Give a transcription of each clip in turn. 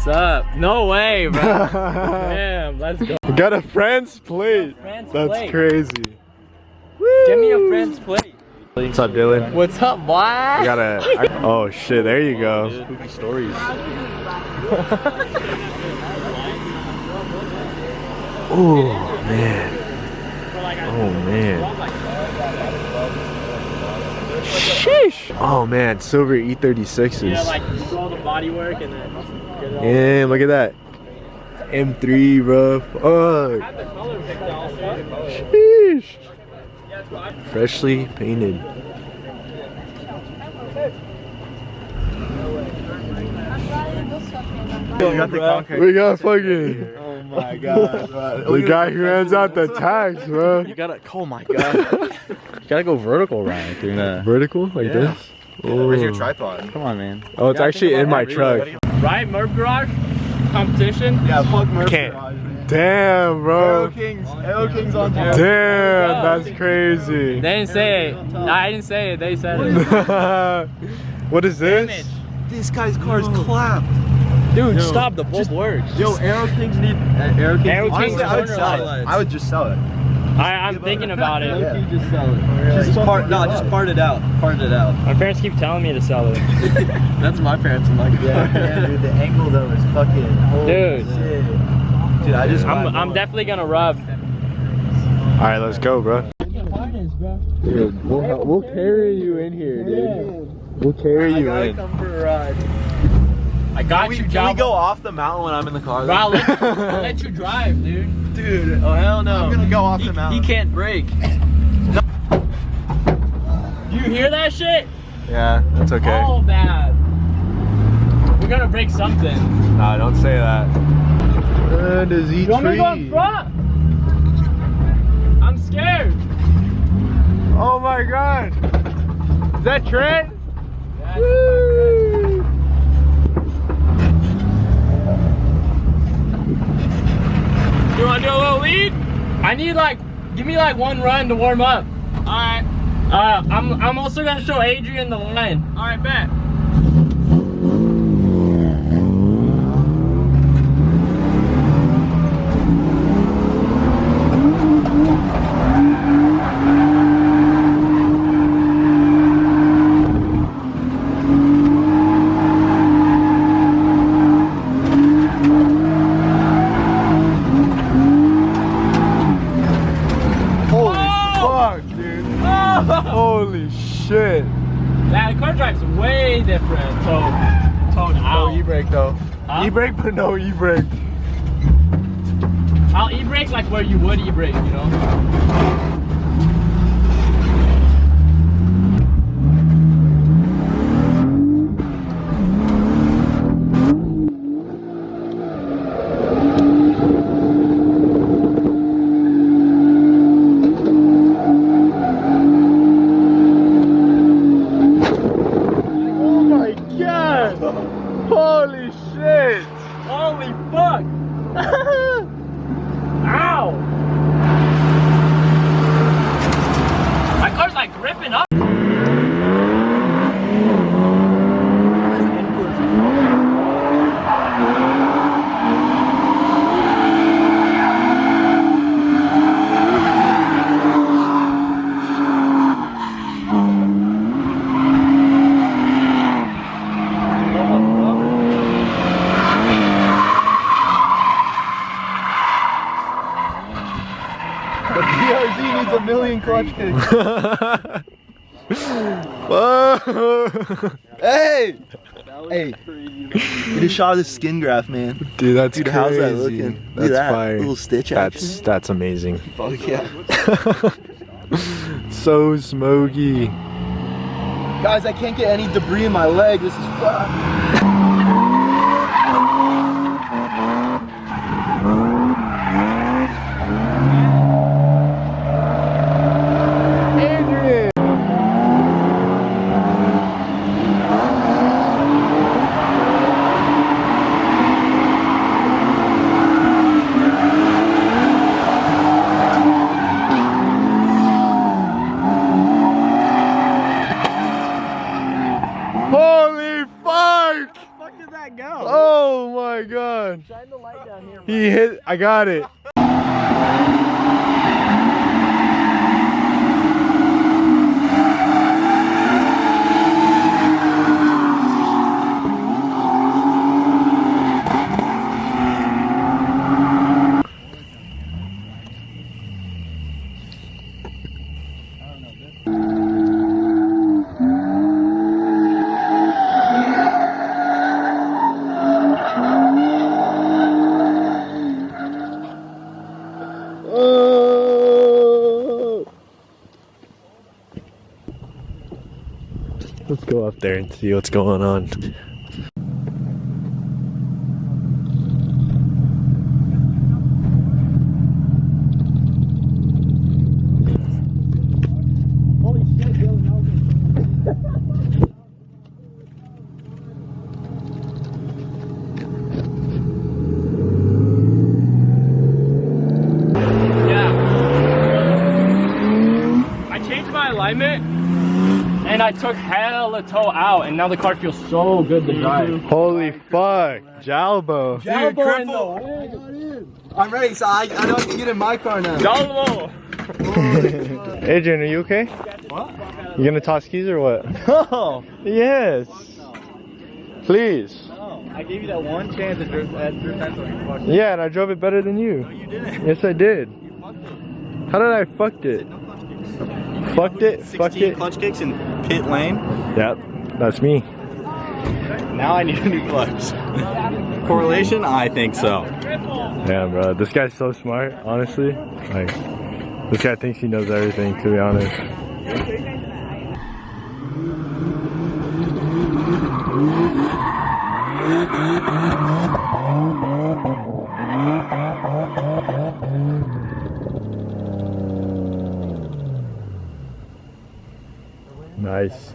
What's up? No way, bro. Damn, let's go. We got a France plate. That's crazy. Woo. Give me a France plate. What's up, Dylan? What's up, boy? We got a. Oh shit! There you go. Spooky stories. Oh man. Oh man. Sheesh. Oh man, silver E36s. Yeah, like you do all the body work and then. Damn, look at that. M3, bro. Fuck. Sheesh. Freshly painted. We got fucking. Oh my god, bro. The guy who hands out the tags, bro. You gotta, oh my god. You gotta go vertical, Ryan, doing that. Vertical? Like this? Oh. Where's your tripod? Come on, man. Oh, it's actually in my truck. Right, Merp Garage? Competition? Yeah, fuck Merp Can't. Garage, man. Damn, bro. Aero Kings on top. Damn, that's crazy. They didn't say it. I didn't say it. They said it. What is this? This guy's car is clapped. Dude, stop. The bulb works. Yo, Aero Kings need Aero Kings. Aero Kings Honestly, I would sell corner it. I would just sell it. I'm thinking about it. Yeah. Just sell it. Just part it out. Part it out. My parents keep telling me to sell it. That's my parents. I'm like, yeah, dude, the angle though is fucking holy Dude. shit. Dude, I just. I'm definitely gonna rub. Alright, let's go, bro. Dude, we'll carry you in here, dude. We'll carry you in. Come for a ride. I got you, Can we go off the mountain when I'm in the car? Bro, I'll let you drive, dude. Dude, oh hell no. I'm gonna go off the mountain. He can't brake. Do you hear that shit? Yeah, that's okay. Oh, bad. We're gonna break something. Nah, don't say that. And his E3. You want me to go in front? I'm scared. Oh my god. Is that Trent? Yeah, Woo. You wanna do a little lead? I need give me one run to warm up. Alright. I'm also gonna show Adrian the line. Alright, bet. Holy shit. Yeah, the car drive's way different. Tone out. No e-brake though. Huh? E-brake but no e-brake. I'll e-brake like where you would e-brake, you know? Holy shit! Holy fuck! Ow! My car's like gripping up. The BRZ needs a million clutch kicks. Hey! Hey! Get a shot of the skin graft, man. Dude, that's crazy. How's that looking? Look at that. Fire. Little stitch action. That's amazing. Fuck yeah. So smoky. Guys, I can't get any debris in my leg. This is fun. Holy fuck! Oh my god. Shine the light down here. He hit. I got it. Let's go up there and see what's going on. Holy shit, Dylan, yeah. I changed my alignment and I took hella toe out, and now the car feels so good to drive. Holy fuck, Jalbo. Jalbo in the wing. I'm ready, so I know I can get in my car now. Jalbo. Adrian, are you okay? What? You gonna toss keys or what? No. Yes. Please. No. I gave you that one chance at Drew Pencil. Yeah, and I drove it better than you. No, you didn't. Yes, I did. You fucked it. How did I fucked it? No clutch kicks. Fucked it? 16 Fucked it? clutch kicks in pit lane. Yep, that's me. Now I need a new clutch. Correlation? I think so. Yeah, bro. This guy's so smart, honestly. Like, this guy thinks he knows everything, to be honest. Nice.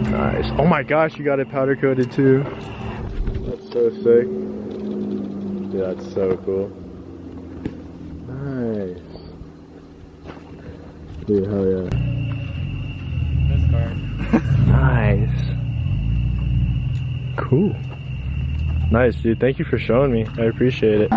Nice. Oh my gosh, you got it powder coated too. That's so sick. Yeah, that's so cool. Nice. Dude, hell yeah. This car. Nice. Cool. Nice, dude. Thank you for showing me. I appreciate it.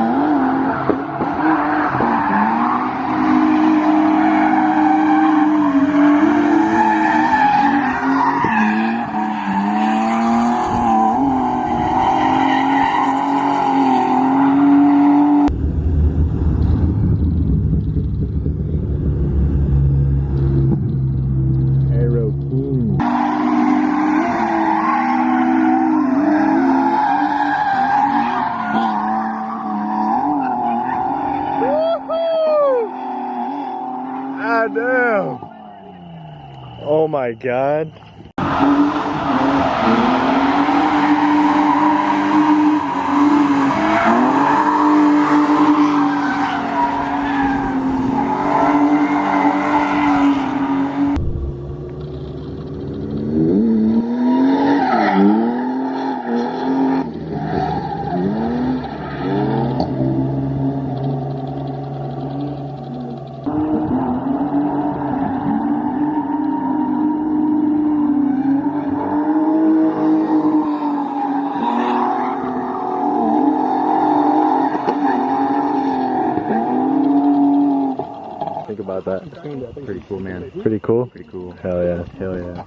Damn. Oh my god. Think about that. Pretty cool, man. Pretty cool? Pretty cool. Hell yeah. Hell yeah.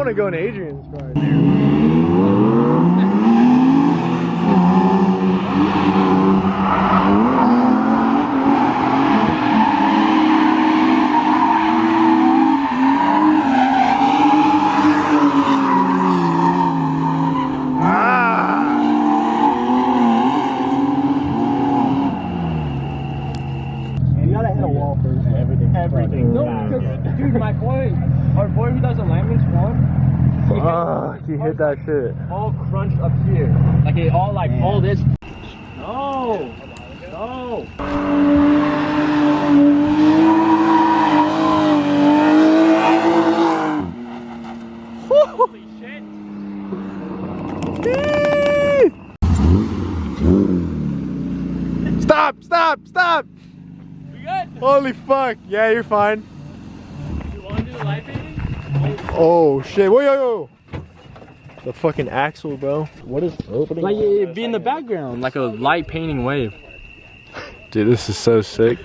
want to go in Adrian's car. Everything. No, because, dude, my boy, our boy who does alignments one. Fuck, you hit that shit. All crunched up here. Like it all, like all this. No. No. Holy shit. Stop, stop, stop. We good? Holy fuck. Yeah, you're fine. You want to do the light painting? Oh shit. Whoa, yo, yo. The fucking axle, bro. What is opening? Like it'd be in the background, like a light painting wave. Dude, this is so sick.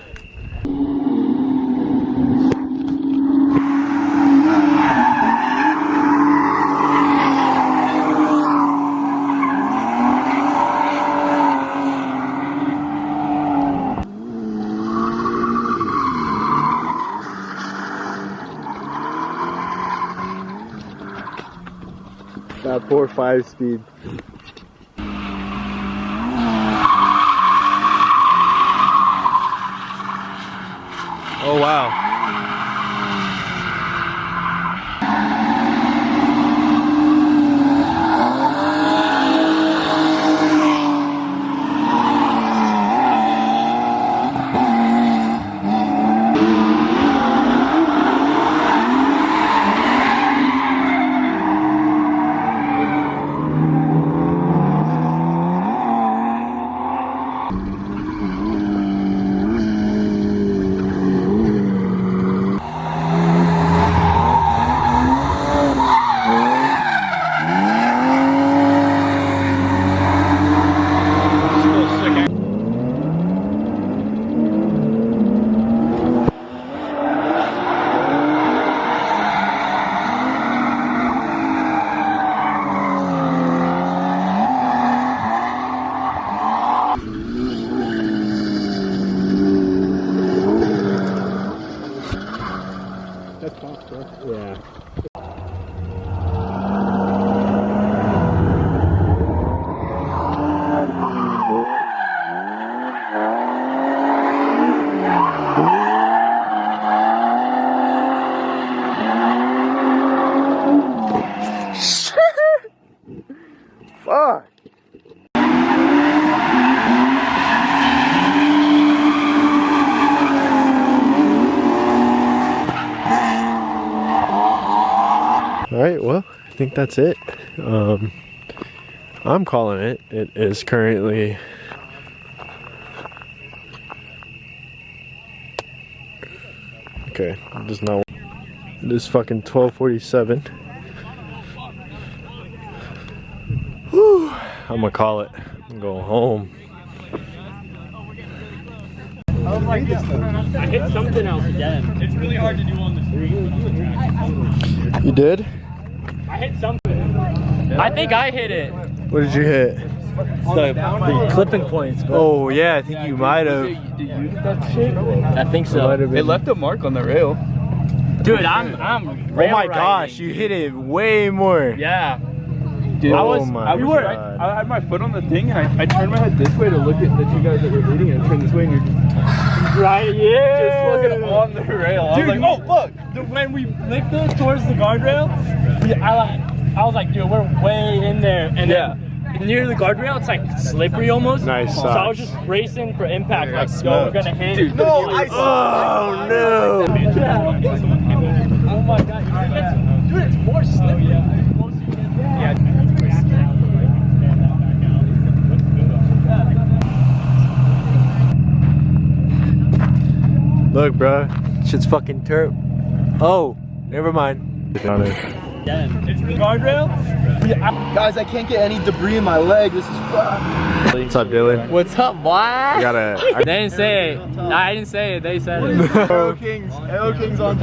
That poor 5-speed. Oh wow. Yeah. Fuck. Alright, well, I think that's it. I'm calling it. It is currently okay, it does not. It is fucking 12:47. Whew, I'm gonna call it. I'm going home. I hit something else again. It's really hard to do on the street. You did? I hit something. I think I hit it. What did you hit? The clipping points, bro. Oh yeah, I think you might have. Did you hit that shit? I think so. It left a mark on the rail. Dude, I'm Oh my gosh, you hit it way more. Yeah. Dude, I had my foot on the thing and I turned my head this way to look at the two guys that were leading and I turned this way and you're just Right, yeah. just looking on the rail. Dude, I was like, oh fuck! When we flicked it towards the guardrail, I was like, dude, we're way in there. And then near the guardrail, it's like slippery almost. Nice. So I was just bracing for impact. Yeah, Like, yo, we're gonna hit. Dude, no, I Oh no! Oh my god, dude, it's more slippery. Yeah. Look, bro, shit's fucking turp. Oh, never mind. It's the guardrail. Guys, I can't get any debris in my leg. This is fucked. What's up, Dylan? What's up, boy? I gotta. They didn't say it. I didn't say it. They said it. Aero Kings on